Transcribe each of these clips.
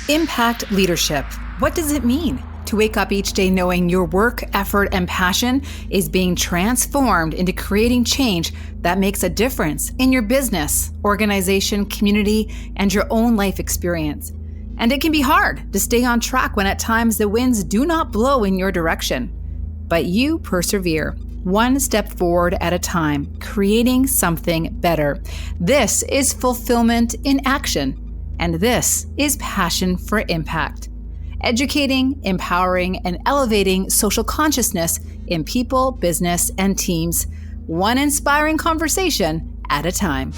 Impact leadership. What does it mean to wake up each day knowing your work, effort, and passion is being transformed into creating change that makes a difference in your business, organization, community, and your own life experience? And it can be hard to stay on track when at times the winds do not blow in your direction. But you persevere, one step forward at a time, creating something better. This is fulfillment in action. And this is Passion for Impact. Educating, empowering, and elevating social consciousness in people, business, and teams, one inspiring conversation at a time.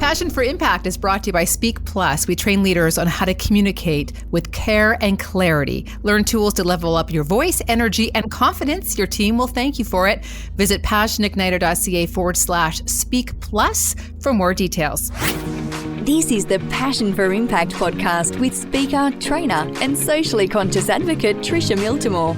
Passion for Impact is brought to you by Speak Plus. We train leaders on how to communicate with care and clarity. Learn tools to level up your voice, energy, and confidence. Your team will thank you for it. Visit passioneigniter.ca/Speak Plus for more details. This is the Passion for Impact podcast with speaker, trainer, and socially conscious advocate Tricia Miltimore.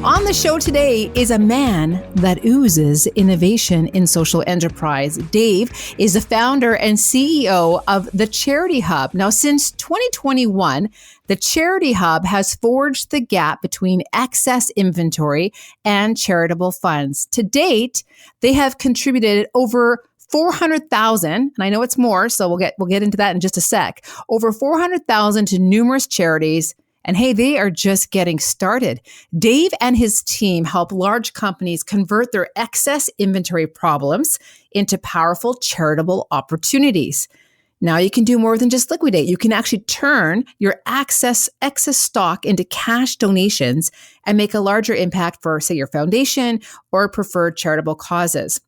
On the show today is a man that oozes innovation in social enterprise. Dave is the founder and CEO of the Charity Hub. Now, since 2021, the Charity Hub has forged the gap between excess inventory and charitable funds. To date, they have contributed over 400,000, and I know it's more, so we'll get into that in just a sec. Over 400,000 to numerous charities. And hey, they are just getting started. Dave and his team help large companies convert their excess inventory problems into powerful charitable opportunities. Now you can do more than just liquidate. You can actually turn your excess stock into cash donations and make a larger impact for, say, your foundation or preferred charitable causes.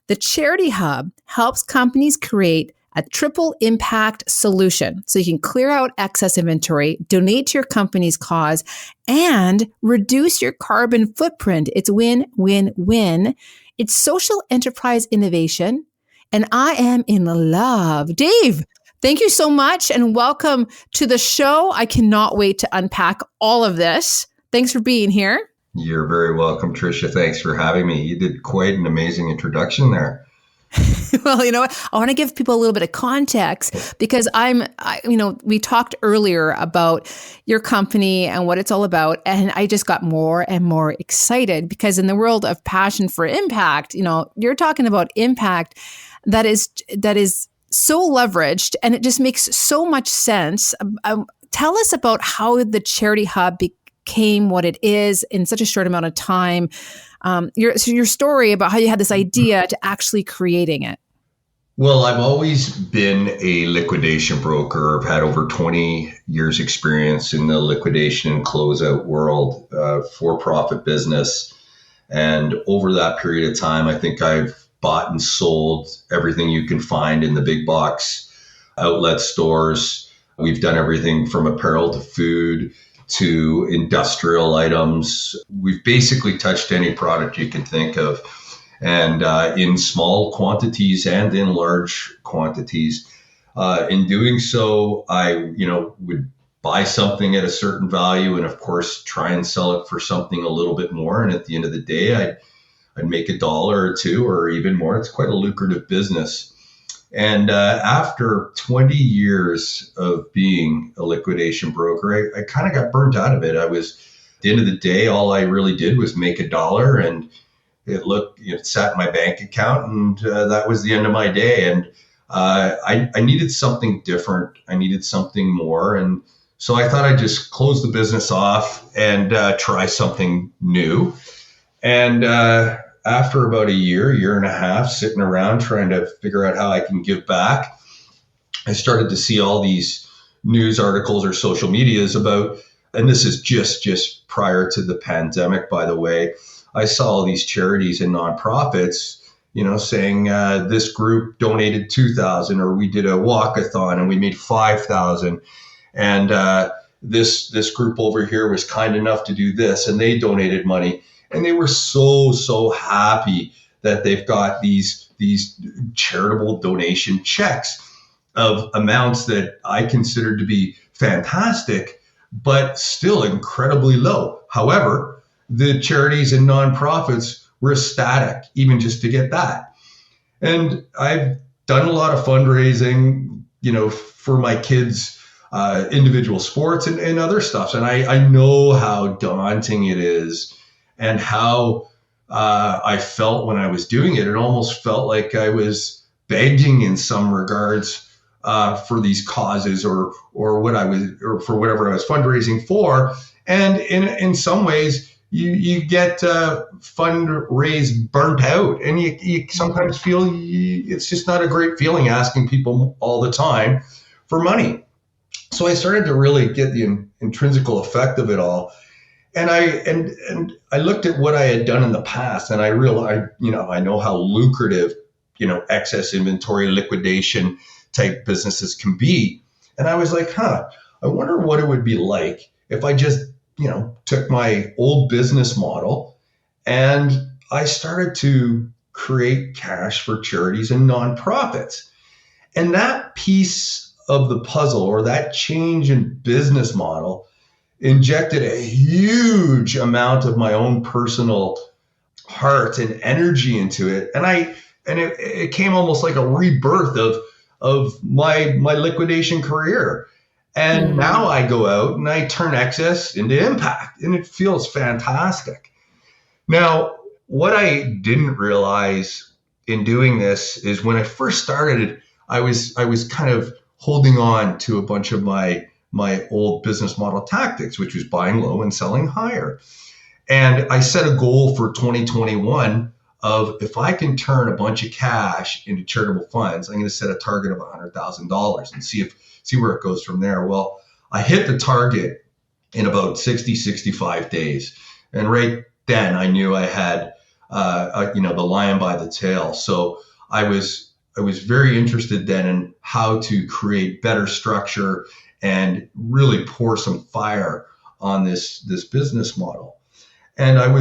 The Charity Hub helps companies create a triple impact solution. So you can clear out excess inventory, donate to your company's cause, and reduce your carbon footprint. It's win, win, win. It's social enterprise innovation. And I am in love. Dave, thank you so much and welcome to the show. I cannot wait to unpack all of this. Thanks for being here. You're very welcome, Tricia. Thanks for having me. You did quite an amazing introduction there. Well, you know what? I want to give people a little bit of context because we talked earlier about your company and what it's all about. And I just got more and more excited because in the world of Passion for Impact, you're talking about impact that is so leveraged and it just makes so much sense. Tell us about how the Charity Hub became what it is in such a short amount of time. Your story about how you had this idea to actually creating it. Well, I've always been a liquidation broker. I've had over 20 years experience in the liquidation and closeout world, for-profit business. And over that period of time, I think I've bought and sold everything you can find in the big box outlet stores. We've done everything from apparel to food to industrial items. We've basically touched any product you can think of. And in small quantities and in large quantities. In doing so, I would buy something at a certain value and, of course, try and sell it for something a little bit more. And at the end of the day, I'd make $1 or $2 or even more. It's quite a lucrative business. And after 20 years of being a liquidation broker, I kind of got burnt out of it. At the end of the day, all I really did was make $1 and it sat in my bank account, and that was the end of my day. And I needed something different. I needed something more. And so I thought I'd just close the business off and try something new. And after about a year and a half, sitting around trying to figure out how I can give back, I started to see all these news articles or social medias about, and this is just prior to the pandemic, by the way, I saw all these charities and nonprofits, saying this group donated 2,000, or we did a walkathon and we made 5,000, and this group over here was kind enough to do this, and they donated money, and they were so happy that they've got these charitable donation checks of amounts that I considered to be fantastic, but still incredibly low. However, the charities and nonprofits were ecstatic, even just to get that. And I've done a lot of fundraising, for my kids' individual sports and other stuff. And I know how daunting it is and how I felt when I was doing it. It almost felt like I was begging in some regards for these causes or what I was, or for whatever I was fundraising for. And in some ways, you get fundraise burnt out, and you sometimes feel it's just not a great feeling asking people all the time for money. So I started to really get the intrinsical effect of it all. And I looked at what I had done in the past, and I realized, I know how lucrative, excess inventory liquidation type businesses can be. And I was like, I wonder what it would be like if I just, took my old business model and I started to create cash for charities and nonprofits. And that piece of the puzzle, or that change in business model, injected a huge amount of my own personal heart and energy into it. And it came almost like a rebirth of my liquidation career. And now I go out and I turn excess into impact, and it feels fantastic. Now, what I didn't realize in doing this is when I first started, I was kind of holding on to a bunch of my old business model tactics, which was buying low and selling higher. And I set a goal for 2021 of, if I can turn a bunch of cash into charitable funds, I'm going to set a target of $100,000 and see where it goes from there. Well, I hit the target in about 65 days. And right then I knew I had, the lion by the tail. So I was very interested then in how to create better structure and really pour some fire on this business model. And I'm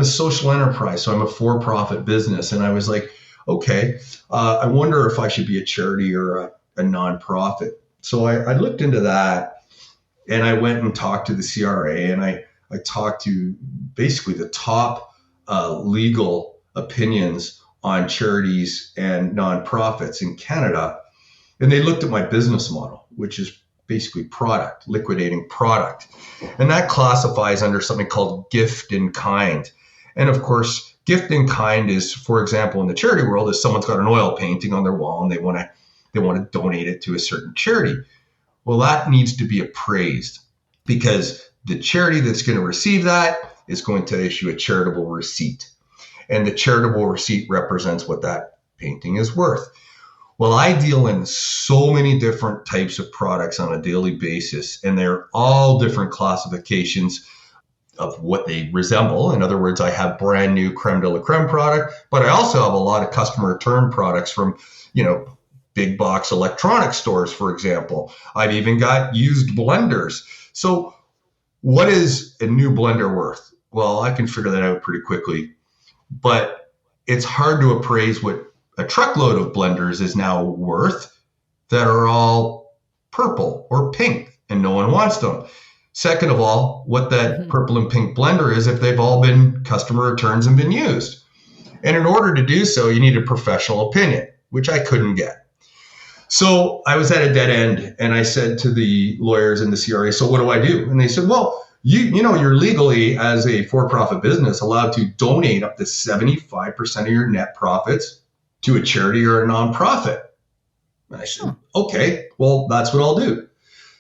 a social enterprise, so I'm a for-profit business. And I was like, okay, I wonder if I should be a charity or a nonprofit. So I looked into that, and I went and talked to the CRA, and I talked to basically the top legal opinions on charities and nonprofits in Canada. And they looked at my business model, which is basically liquidating product. And that classifies under something called gift in kind. And of course, gift in kind is, for example, in the charity world, if someone's got an oil painting on their wall and they want to donate it to a certain charity. Well, that needs to be appraised, because the charity that's going to receive that is going to issue a charitable receipt. And the charitable receipt represents what that painting is worth. Well, I deal in so many different types of products on a daily basis, and they're all different classifications of what they resemble. In other words, I have brand new creme de la creme product, but I also have a lot of customer return products from, big box electronic stores, for example. I've even got used blenders. So what is a new blender worth? Well, I can figure that out pretty quickly, but it's hard to appraise what a truckload of blenders is now worth that are all purple or pink, and no one wants them. Second of all, what that purple and pink blender is if they've all been customer returns and been used. And in order to do so, you need a professional opinion, which I couldn't get. So I was at a dead end, and I said to the lawyers in the CRA, so what do I do? And they said, well, you're legally, as a for-profit business, allowed to donate up to 75% of your net profits to a charity or a nonprofit. And I said, okay, well, that's what I'll do.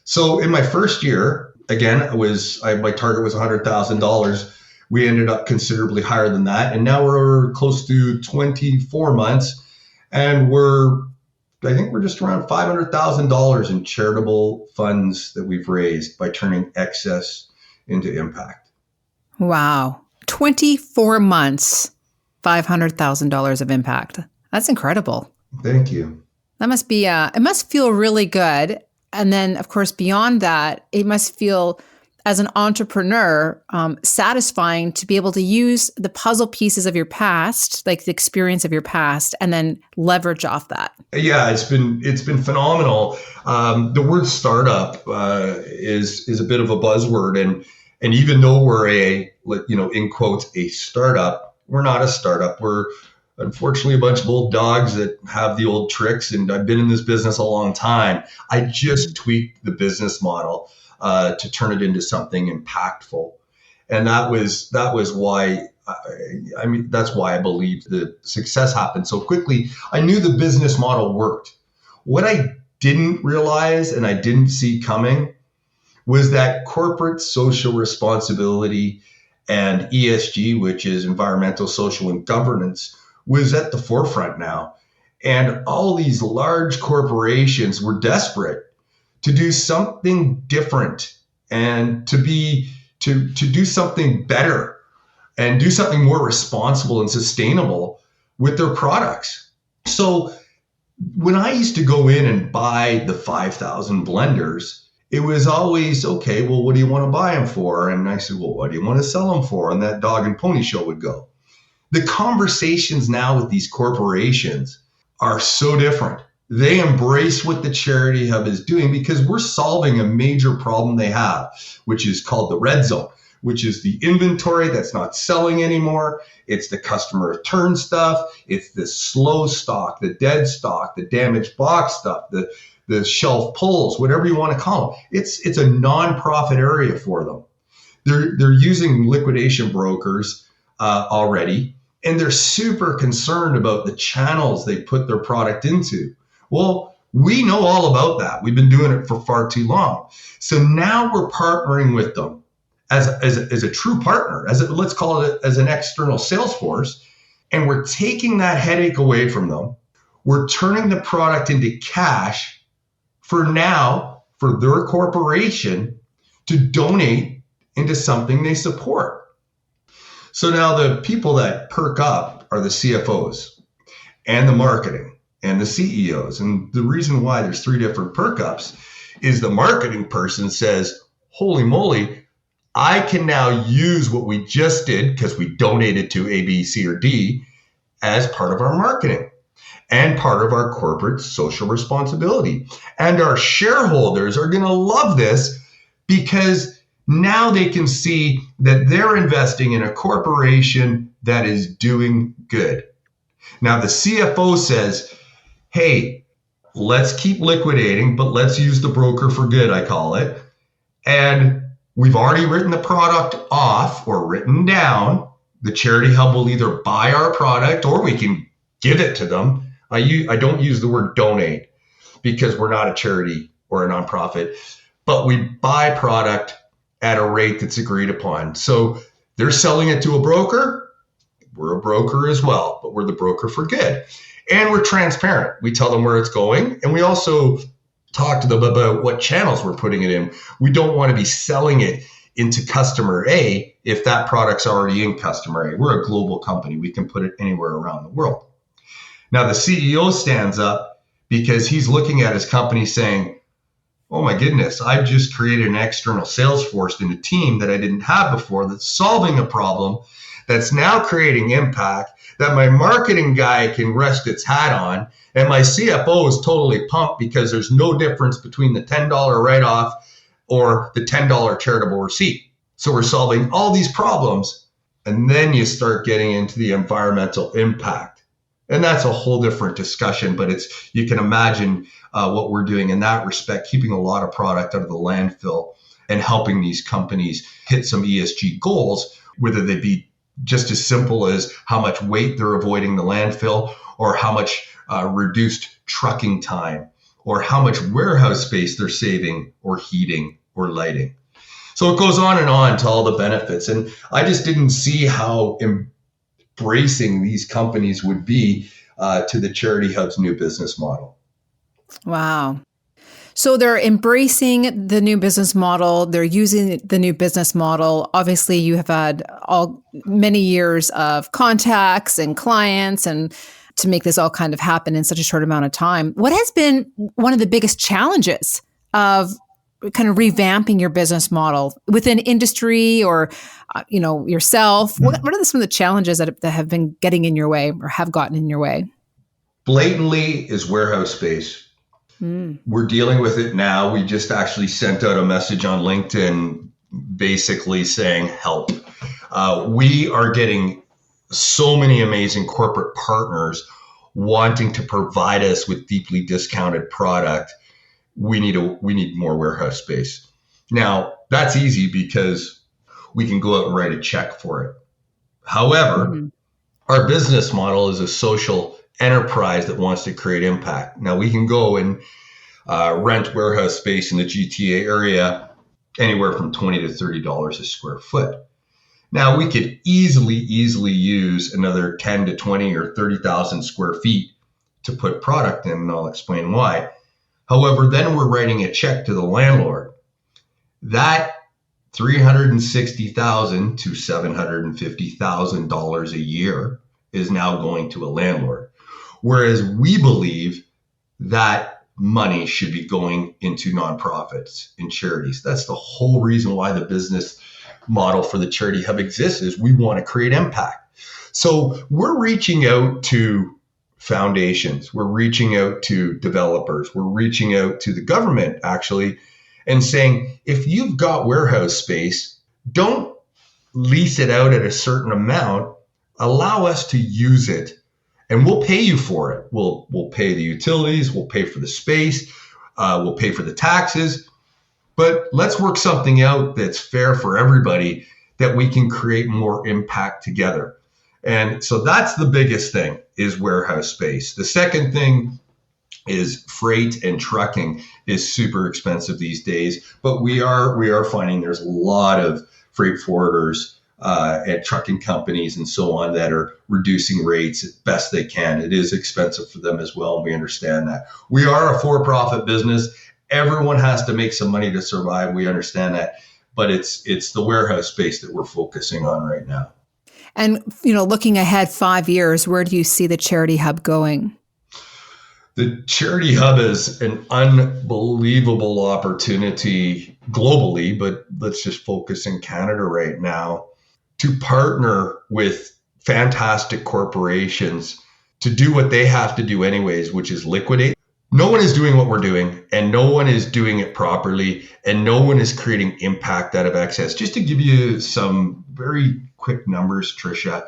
So in my first year, again, my target was $100,000. We ended up considerably higher than that. And now we're close to 24 months, and I think we're just around $500,000 in charitable funds that we've raised by turning excess into impact. Wow. 24 months, $500,000 of impact. That's incredible. Thank you. That must be, it must feel really good. And then, of course, beyond that, it must feel, as an entrepreneur, satisfying to be able to use the puzzle pieces of your past, like the experience of your past, and then leverage off that. Yeah, it's been phenomenal. The word startup is a bit of a buzzword, and even though we're in quotes, a startup, we're not a startup. unfortunately a bunch of old dogs that have the old tricks, and I've been in this business a long time. I just tweaked the business model to turn it into something impactful. And that was why that's why I believe the success happened so quickly. I knew the business model worked. What I didn't realize and I didn't see coming was that corporate social responsibility and ESG, which is environmental, social, and governance, was at the forefront now. And all these large corporations were desperate to do something different and to do something better and do something more responsible and sustainable with their products. So when I used to go in and buy the 5,000 blenders, it was always, okay, well, what do you want to buy them for? And I said, well, what do you want to sell them for? And that dog and pony show would go. The conversations now with these corporations are so different. They embrace what the Charity Hub is doing because we're solving a major problem they have, which is called the red zone, which is the inventory that's not selling anymore. It's the customer return stuff. It's the slow stock, the dead stock, the damaged box stuff, the shelf pulls, whatever you want to call them. It's a non-profit area for them. They're using liquidation brokers already, and they're super concerned about the channels they put their product into. Well, we know all about that. We've been doing it for far too long. So now we're partnering with them as a true partner, let's call it as an external sales force, and we're taking that headache away from them. We're turning the product into cash for their corporation to donate into something they support. So now the people that perk up are the CFOs and the marketing and the CEOs. And the reason why there's 3 different perk ups is the marketing person says, holy moly, I can now use what we just did because we donated to A, B, C, or D as part of our marketing and part of our corporate social responsibility. And our shareholders are going to love this because now they can see that they're investing in a corporation that is doing good. Now the CFO says, hey, let's keep liquidating, but let's use the broker for good, I call it. And we've already written the product off or written down. The Charity Hub will either buy our product or we can give it to them. I don't use the word donate because we're not a charity or a nonprofit, but we buy product at a rate that's agreed upon. So they're selling it to a broker. We're a broker as well, but we're the broker for good. And we're transparent. We tell them where it's going. And we also talk to them about what channels we're putting it in. We don't want to be selling it into customer A if that product's already in customer A. We're a global company. We can put it anywhere around the world. Now the CEO stands up because he's looking at his company saying, oh my goodness, I've just created an external sales force and a team that I didn't have before that's solving a problem that's now creating impact that my marketing guy can rest its hat on. And my CFO is totally pumped because there's no difference between the $10 write-off or the $10 charitable receipt. So we're solving all these problems. And then you start getting into the environmental impact. And that's a whole different discussion, but you can imagine what we're doing in that respect, keeping a lot of product out of the landfill and helping these companies hit some ESG goals, whether they be just as simple as how much weight they're avoiding the landfill or how much reduced trucking time or how much warehouse space they're saving or heating or lighting. So it goes on to all the benefits. And I just didn't see how embracing these companies would be to the Charity Hub's new business model. Wow. So they're embracing the new business model. They're using the new business model. Obviously, you have had many years of contacts and clients and to make this all kind of happen in such a short amount of time. What has been one of the biggest challenges of kind of revamping your business model within industry or, yourself? What are some of the challenges that have been getting in your way or have gotten in your way? Blatantly is warehouse space. We're dealing with it now. We just actually sent out a message on LinkedIn basically saying help. We are getting so many amazing corporate partners wanting to provide us with deeply discounted product. We need more warehouse space. Now, that's easy because we can go out and write a check for it. However, our business model is a social enterprise that wants to create impact. Now, we can go and rent warehouse space in the GTA area anywhere from $20 to $30 a square foot. Now, we could easily use another 10 to 20 or 30,000 square feet to put product in, and I'll explain why. However, then we're writing a check to the landlord. That $360,000 to $750,000 a year is now going to a landlord. Whereas we believe that money should be going into nonprofits and charities. That's the whole reason why the business model for the Charity Hub exists, is we want to create impact. So we're reaching out to foundations, we're reaching out to developers, we're reaching out to the government actually, and saying, if you've got warehouse space, don't lease it out at a certain amount, allow us to use it and we'll pay you for it. We'll pay the utilities, we'll pay for the space, we'll pay for the taxes, but let's work something out that's fair for everybody, that we can create more impact together. And so that's the biggest thing, is warehouse space. The second thing is freight and trucking is super expensive these days, but we are finding there's a lot of freight forwarders and trucking companies and so on that are reducing rates as best they can. It is expensive for them as well, and we understand that. We are a for-profit business. Everyone has to make some money to survive. We understand that, but it's the warehouse space that we're focusing on right now. And, looking ahead 5 years, where do you see the Charity Hub going? The Charity Hub is an unbelievable opportunity globally, but let's just focus in Canada right now, to partner with fantastic corporations to do what they have to do anyways, which is liquidate. No one is doing what we're doing, and no one is doing it properly, and no one is creating impact out of excess. Just to give you some very quick numbers, Tricia,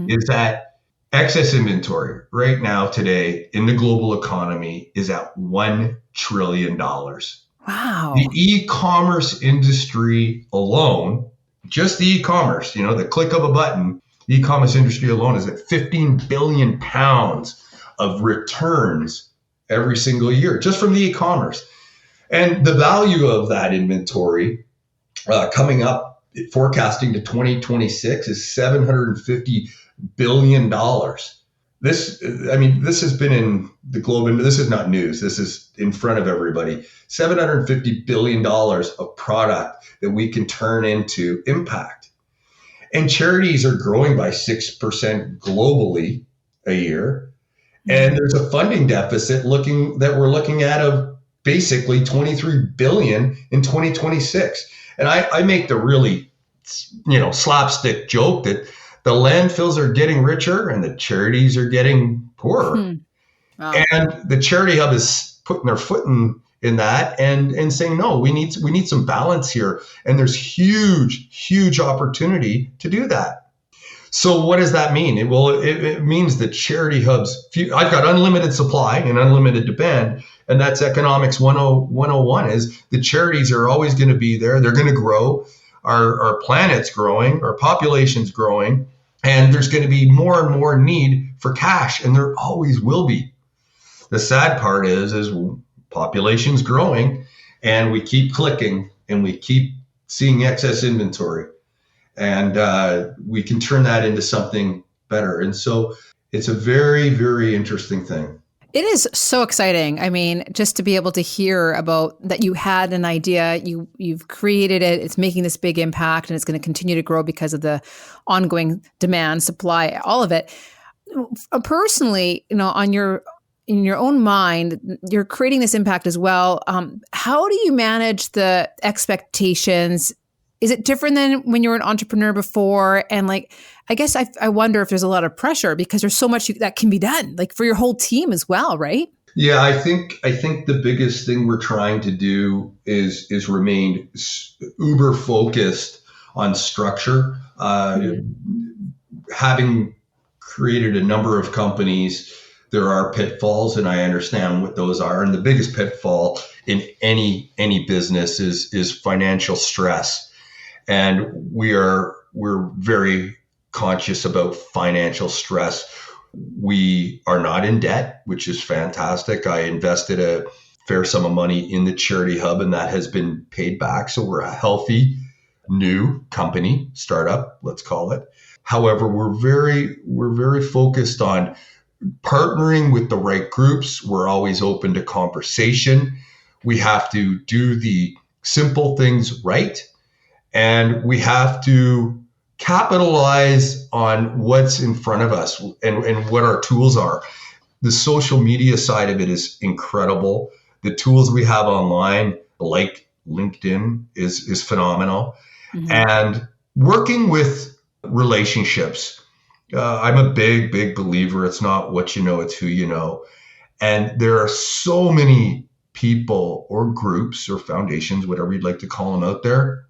is that excess inventory right now today in the global economy is at $1 trillion. Wow. The e-commerce industry alone, just the e-commerce, the click of a button, the e-commerce industry alone is at 15 billion pounds of returns every single year, just from the e-commerce. And the value of that inventory coming up, forecasting to 2026, is $750 billion. This has been in the globe, and this is not news. This is in front of everybody. $750 billion of product that we can turn into impact. And charities are growing by 6% globally a year. And there's a funding deficit that we're looking at of basically $23 billion in 2026. And I make the really, slapstick joke that the landfills are getting richer and the charities are getting poorer. Wow. And the Charity Hub is putting their foot in that and saying, no, we need some balance here. And there's huge opportunity to do that. So what does that mean? It means that Charity Hub's, I've got unlimited supply and unlimited demand, and that's economics 101 is the charities are always going to be there. They're going to grow. Our planet's growing, our population's growing, and there's going to be more and more need for cash, and there always will be. The sad part is population's growing, and we keep clicking, and we keep seeing excess inventory. And we can turn that into something better. And so it's a very, very interesting thing. It is so exciting. I mean, just to be able to hear about that you had an idea, you've created it, it's making this big impact, and it's going to continue to grow because of the ongoing demand, supply, all of it. Personally, in your own mind, you're creating this impact as well. How do you manage the expectations? Is it different than when you were an entrepreneur before? And I guess I wonder if there's a lot of pressure because there's so much that can be done, for your whole team as well, right? Yeah, I think the biggest thing we're trying to do is remain uber focused on structure, having created a number of companies. There are pitfalls, and I understand what those are. And the biggest pitfall in any business is financial stress. And we're very conscious about financial stress. We are not in debt, which is fantastic. I invested a fair sum of money in the Charity Hub, and that has been paid back. So we're a healthy new company, startup, let's call it. However, we're very focused on partnering with the right groups. We're always open to conversation. We have to do the simple things right, and we have to capitalize on what's in front of us and what our tools are. The social media side of it is incredible. The tools we have online, like LinkedIn, is phenomenal. Mm-hmm. And working with relationships. I'm a big believer. It's not what you know, it's who you know. And there are so many people or groups or foundations, whatever you'd like to call them out there,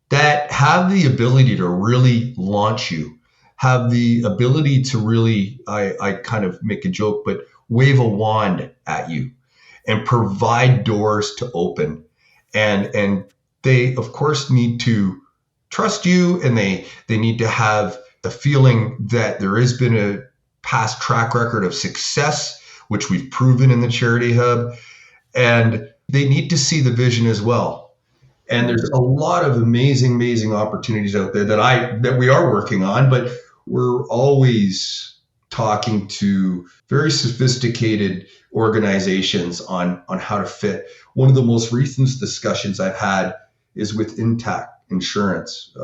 that have the ability to really launch you, have the ability to really, I kind of make a joke, but wave a wand at you and provide doors to open. And they, of course, need to trust you, and they need to have the feeling that there has been a past track record of success, which we've proven in the Charity Hub, and they need to see the vision as well. And there's a lot of amazing opportunities out there that we are working on, but we're always talking to very sophisticated organizations on how to fit. One of the most recent discussions I've had is with Intact Insurance,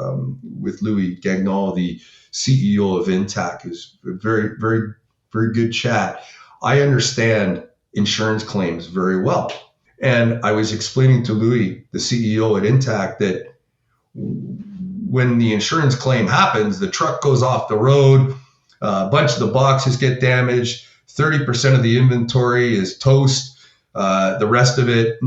with Louis Gagnon, the CEO of Intact, who's a very good chat. I understand insurance claims very well. And I was explaining to Louis, the CEO at Intact, that when the insurance claim happens, the truck goes off the road, a bunch of the boxes get damaged, 30% of the inventory is toast, the rest of it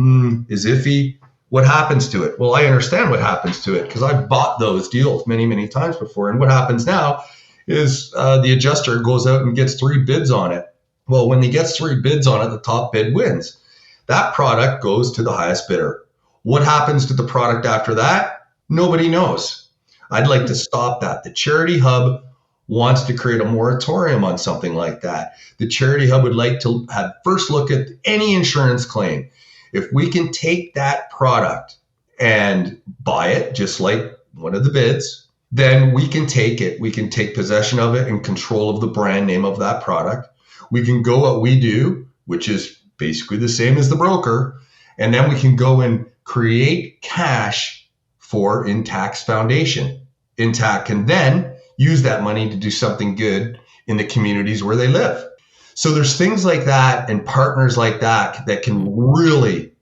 is iffy. What happens to it? Well, I understand what happens to it because I've bought those deals many times before. And what happens now is the adjuster goes out and gets 3 bids on it. Well, when he gets 3 bids on it, the top bid wins. That product goes to the highest bidder. What happens to the product after that? Nobody knows. I'd like to stop that. The Charity Hub wants to create a moratorium on something like that. The Charity Hub would like to have first look at any insurance claim. If we can take that product and buy it, just like one of the bids, then we can take it. We can take possession of it and control of the brand name of that product. We can go what we do, which is basically the same as the broker, and then we can go and create cash for Intact's foundation. Intact can then use that money to do something good in the communities where they live. So there's things like that and partners like that that can really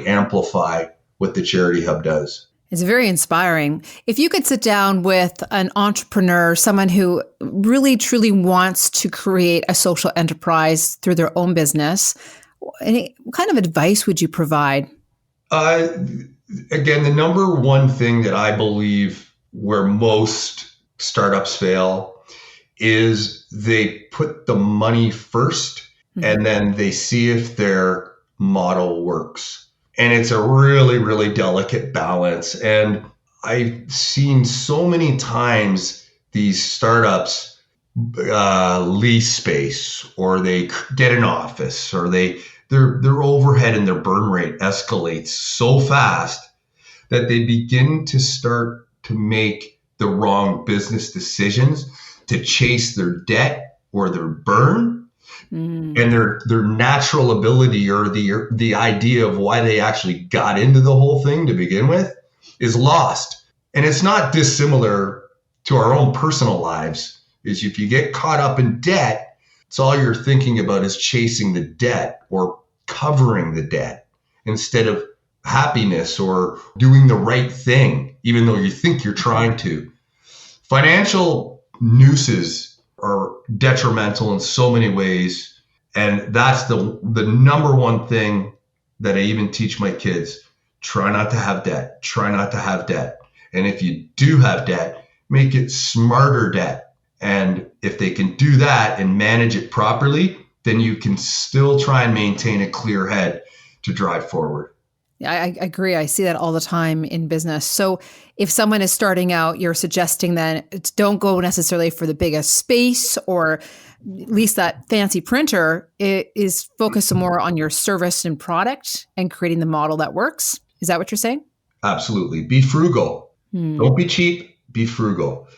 amplify what the Charity Hub does. It's very inspiring. If you could sit down with an entrepreneur, someone who really truly wants to create a social enterprise through their own business, what kind of advice would you provide? Again, the number one thing that I believe where most startups fail is they put the money first and then they see if their model works. And it's a really delicate balance. And I've seen so many times these startups lease space, or they get an office, or their overhead and their burn rate escalates so fast that they begin to start to make the wrong business decisions to chase their debt or their burn, and their natural ability or the idea of why they actually got into the whole thing to begin with is lost. And it's not dissimilar to our own personal lives. Is if you get caught up in debt, it's all you're thinking about is chasing the debt or covering the debt instead of happiness or doing the right thing, even though you think you're trying to. Financial nooses are detrimental in so many ways. And that's the number one thing that I even teach my kids. Try not to have debt. Try not to have debt. And if you do have debt, make it smarter debt And if they can do that and manage it properly, then you can still try and maintain a clear head to drive forward. Yeah, I agree. I see that all the time in business. So if someone is starting out, you're suggesting that don't go necessarily for the biggest space or at least that fancy printer. It is focused more on your service and product and creating the model that works. Is that what you're saying? Absolutely. Be frugal. Don't be cheap. Be frugal.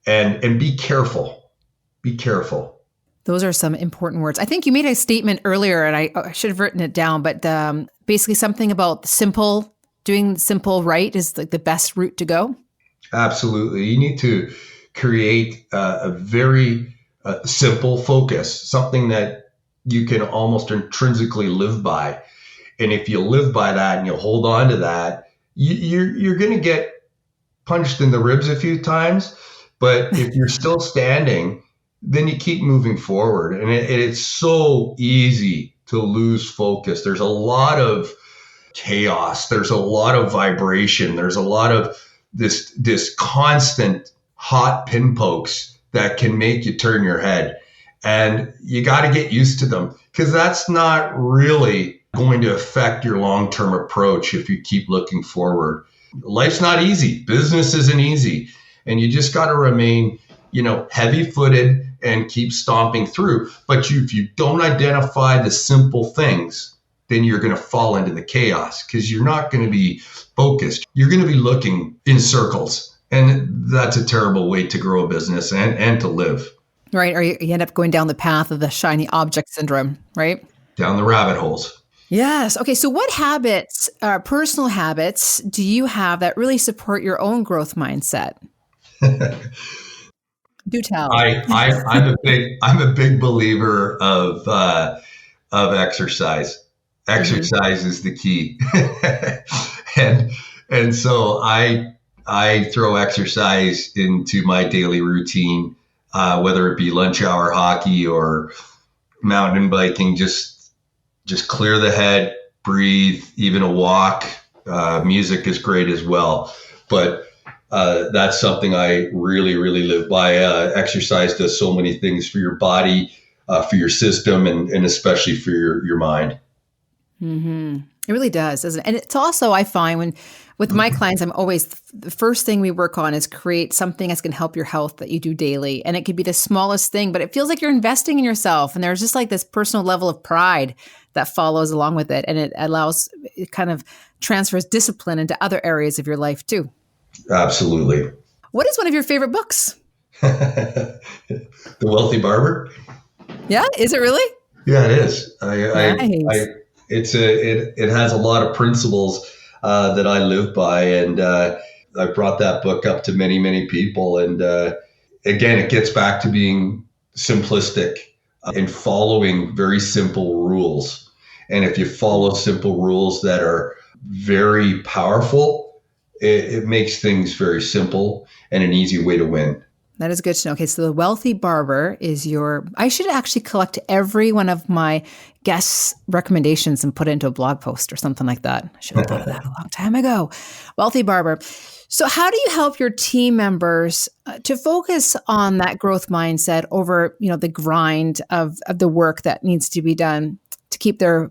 And be careful. Be careful. Those are some important words. I think you made a statement earlier, and I should have written it down, but basically something about doing simple right is like the best route to go. Absolutely. You need to create a very simple focus, something that you can almost intrinsically live by. And if you live by that and you hold on to that, you're going to get punched in the ribs a few times. But if you're still standing, then you keep moving forward. And it's so easy to lose focus. There's a lot of chaos. There's a lot of vibration. There's a lot of this constant hot pin pokes that can make you turn your head. And you got to get used to them, because that's not really going to affect your long-term approach if you keep looking forward. Life's not easy. Business isn't easy. And you just got to remain, heavy-footed and keep stomping through. But if you don't identify the simple things, then you're going to fall into the chaos, because you're not going to be focused. You're going to be looking in circles. And that's a terrible way to grow a business and to live. Right. Or you end up going down the path of the shiny object syndrome, right? Down the rabbit holes. Yes. Okay. So what habits, personal habits, do you have that really support your own growth mindset? Do tell. I'm a big believer of exercise. Exercise is the key. and so I throw exercise into my daily routine, whether it be lunch hour hockey or mountain biking. Just clear the head, breathe, even a walk. Music is great as well. But that's something I really, really live by. Exercise does so many things for your body, for your system, and especially for your mind. Mm-hmm. It really does, doesn't it? And it's also, I find with my clients, I'm always, the first thing we work on is create something that's going to help your health that you do daily. And it could be the smallest thing, but it feels like you're investing in yourself. And there's just like this personal level of pride that follows along with it. And it kind of transfers discipline into other areas of your life too. Absolutely. What is one of your favorite books? The Wealthy Barber. Yeah. Is it really? Yeah, it is. Nice. It has a lot of principles that I live by, and I brought that book up to many, many people. And again, it gets back to being simplistic and following very simple rules. And if you follow simple rules that are very powerful, it makes things very simple and an easy way to win. That is good to know. Okay, so The Wealthy Barber is I should actually collect every one of my guests' recommendations and put it into a blog post or something like that. I should have thought of that a long time ago. Wealthy Barber. So how do you help your team members to focus on that growth mindset over, the grind of the work that needs to be done to keep their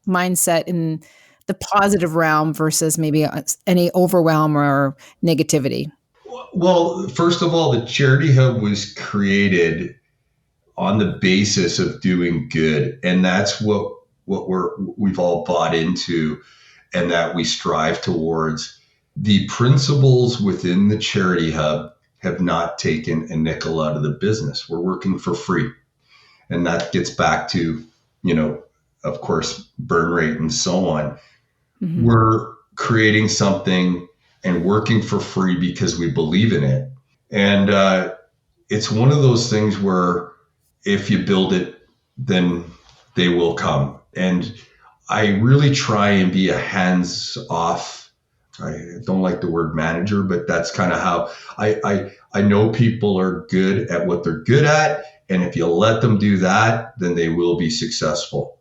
mindset in the positive realm versus maybe any overwhelm or negativity? Well, first of all, the Charity Hub was created on the basis of doing good. And that's what we've all bought into and that we strive towards. The principles within the Charity Hub have not taken a nickel out of the business. We're working for free. And that gets back to, of course, burn rate and so on. Mm-hmm. We're creating something and working for free because we believe in it. And it's one of those things where if you build it, then they will come. And I really try and be a hands-off, I don't like the word manager, but that's kind of how I know people are good at what they're good at. And if you let them do that, then they will be successful.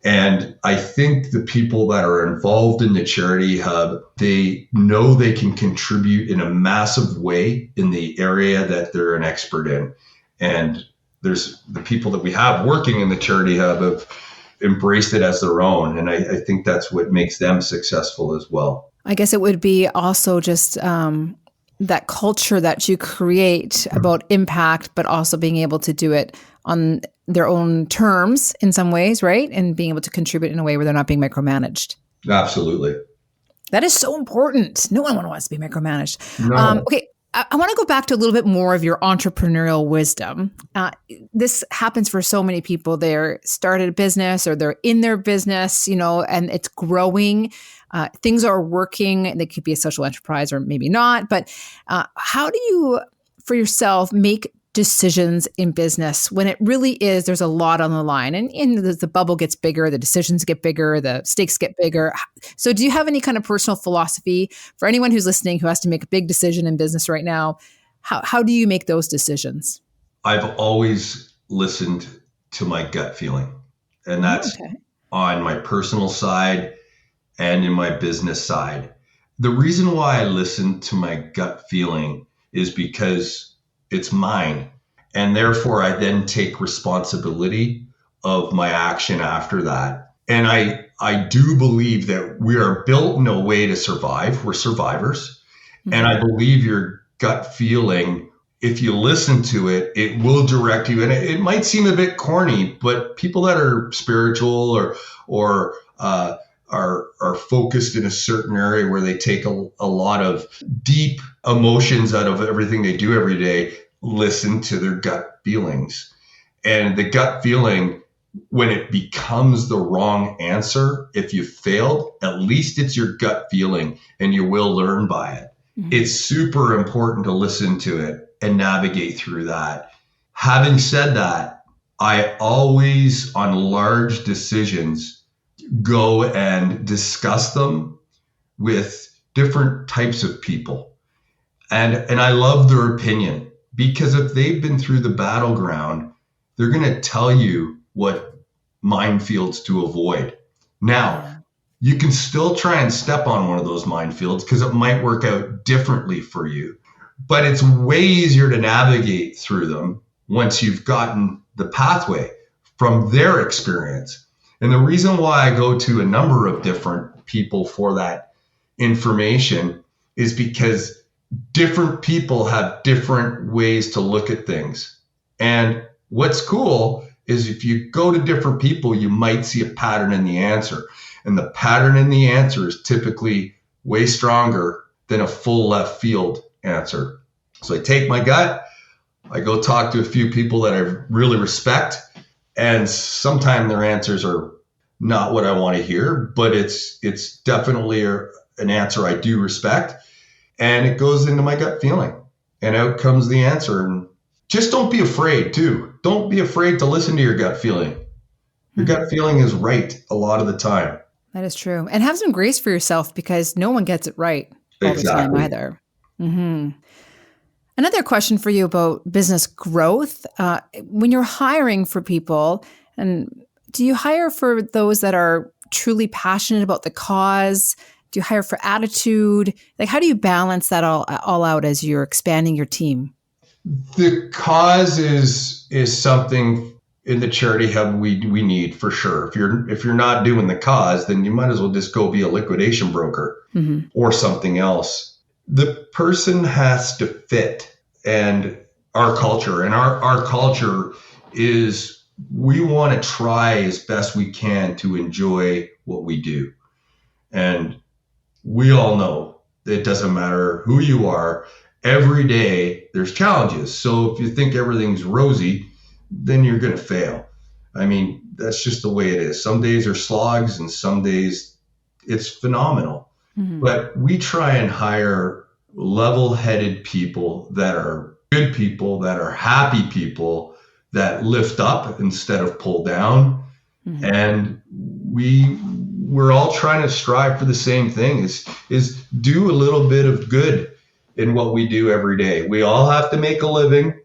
And I think the people that are involved in the Charity Hub, they know they can contribute in a massive way in the area that they're an expert in. And there's the people that we have working in the Charity Hub have embraced it as their own. And I think that's what makes them successful as well. I guess it would be also just that culture that you create about impact, but also being able to do it on their own terms in some ways, right? And being able to contribute in a way where they're not being micromanaged. Absolutely. That is so important. No one wants to be micromanaged. No. Okay. I want to go back to a little bit more of your entrepreneurial wisdom. This happens for so many people. They're started a business or they're in their business, and it's growing. Things are working. They could be a social enterprise or maybe not. But how do you, for yourself, make decisions in business when it really is, there's a lot on the line and the bubble gets bigger, the decisions get bigger, the stakes get bigger. So do you have any kind of personal philosophy for anyone who's listening who has to make a big decision in business right now? How do you make those decisions? I've always listened to my gut feeling, and that's on my personal side and in my business side. The reason why I listen to my gut feeling is because it's mine. And therefore, I then take responsibility of my action after that. And I do believe that we are built in a way to survive. We're survivors. Mm-hmm. And I believe your gut feeling, if you listen to it, it will direct you. And it might seem a bit corny, but people that are spiritual or are focused in a certain area where they take a lot of deep emotions out of everything they do every day, listen to their gut feelings. And the gut feeling, when it becomes the wrong answer, if you failed, at least it's your gut feeling and you will learn by it. Mm-hmm. It's super important to listen to it and navigate through that. Having said that, I always, on large decisions, go and discuss them with different types of people. And I love their opinion, because if they've been through the battleground, they're going to tell you what minefields to avoid. Now, you can still try and step on one of those minefields because it might work out differently for you, but it's way easier to navigate through them once you've gotten the pathway from their experience. And the reason why I go to a number of different people for that information is because different people have different ways to look at things. And what's cool is if you go to different people, you might see a pattern in the answer. And the pattern in the answer is typically way stronger than a full left field answer. So I take my gut, I go talk to a few people that I really respect, and sometimes their answers are not what I want to hear, but it's definitely an answer I do respect. And it goes into my gut feeling, and out comes the answer. And just don't be afraid too. Don't be afraid to listen to your gut feeling. Your gut feeling is right a lot of the time. That is true. And have some grace for yourself, because no one gets it right all the time either. Mm-hmm. Another question for you about business growth. When you're hiring for people, and do you hire for those that are truly passionate about the cause? Do you hire for attitude? Like, how do you balance that all out as you're expanding your team? The cause is something in the Charity Hub we need for sure. If you're not doing the cause, then you might as well just go be a liquidation broker or something else. The person has to fit, and our culture. And our culture is, we want to try as best we can to enjoy what we do. And we all know it doesn't matter who you are. Every day there's challenges. So if you think everything's rosy, then you're going to fail. I mean, that's just the way it is. Some days are slogs and some days it's phenomenal. Mm-hmm. But we try and hire level-headed people that are good people, that are happy people, that lift up instead of pull down. Mm-hmm. And we're all trying to strive for the same thing, is do a little bit of good in what we do every day. We all have to make a living,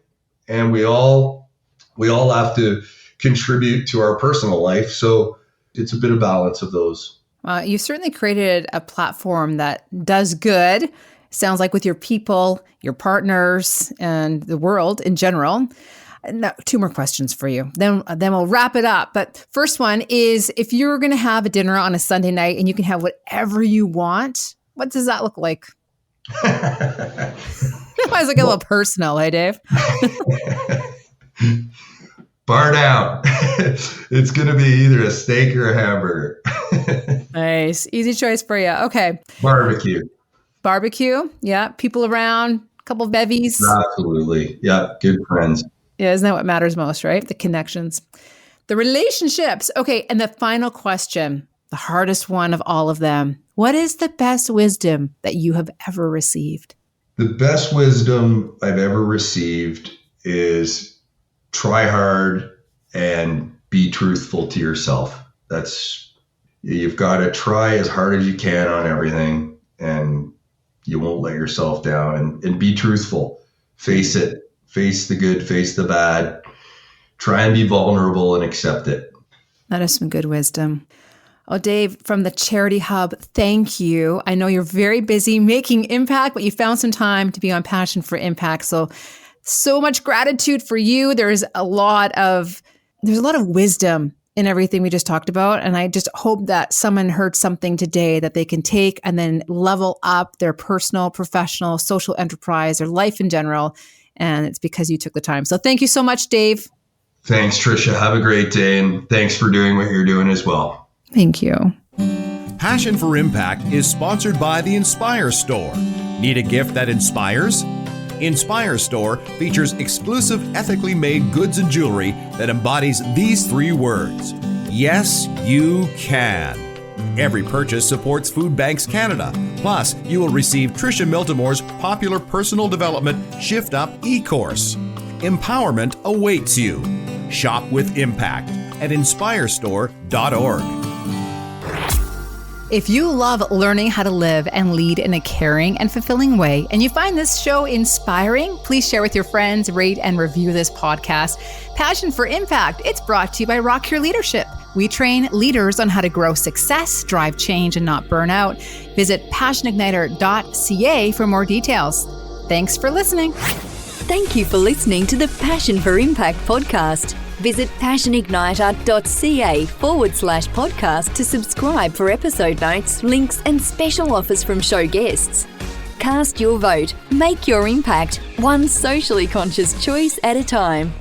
and we all have to contribute to our personal life. So it's a bit of balance of those. You certainly created a platform that does good. Sounds like with your people, your partners, and the world in general. Now, 2 more questions for you. Then we'll wrap it up. But first one is, if you're going to have a dinner on a Sunday night and you can have whatever you want, what does that look like? Might as well get a little personal, hey, Dave? Bar down. It's going to be either a steak or a hamburger. Nice. Easy choice for you. Okay. Barbecue. Yeah. People around, a couple of bevies. Absolutely. Yeah. Good friends. Yeah. Isn't that what matters most, right? The connections, the relationships. Okay. And the final question, the hardest one of all of them. What is the best wisdom that you have ever received? The best wisdom I've ever received is try hard and be truthful to yourself. You've got to try as hard as you can on everything, and you won't let yourself down, and be truthful. Face it, face the good, face the bad, try and be vulnerable and accept it. That is some good wisdom. Oh, Dave, from the Charity Hub, thank you. I know you're very busy making impact, but you found some time to be on Passion for Impact. So much gratitude for you. There's a lot of wisdom in everything we just talked about. And I just hope that someone heard something today that they can take and then level up their personal, professional, social enterprise, their life in general. And it's because you took the time. So thank you so much, Dave. Thanks, Tricia. Have a great day. And thanks for doing what you're doing as well. Thank you. Passion for Impact is sponsored by the Inspire Store. Need a gift that inspires? Inspire Store features exclusive ethically made goods and jewelry that embodies these 3 words. Yes, you can. Every purchase supports Food Banks Canada. Plus, you will receive Tricia Miltimore's popular personal development Shift Up e-course. Empowerment awaits you. Shop with impact at inspirestore.org. If you love learning how to live and lead in a caring and fulfilling way, and you find this show inspiring, please share with your friends, rate and review this podcast. Passion for Impact, it's brought to you by Rock Your Leadership. We train leaders on how to grow success, drive change, and not burn out. Visit passionigniter.ca for more details. Thanks for listening. Thank you for listening to the Passion for Impact podcast. Visit passionigniter.ca/podcast to subscribe for episode notes, links, and special offers from show guests. Cast your vote. Make your impact, one socially conscious choice at a time.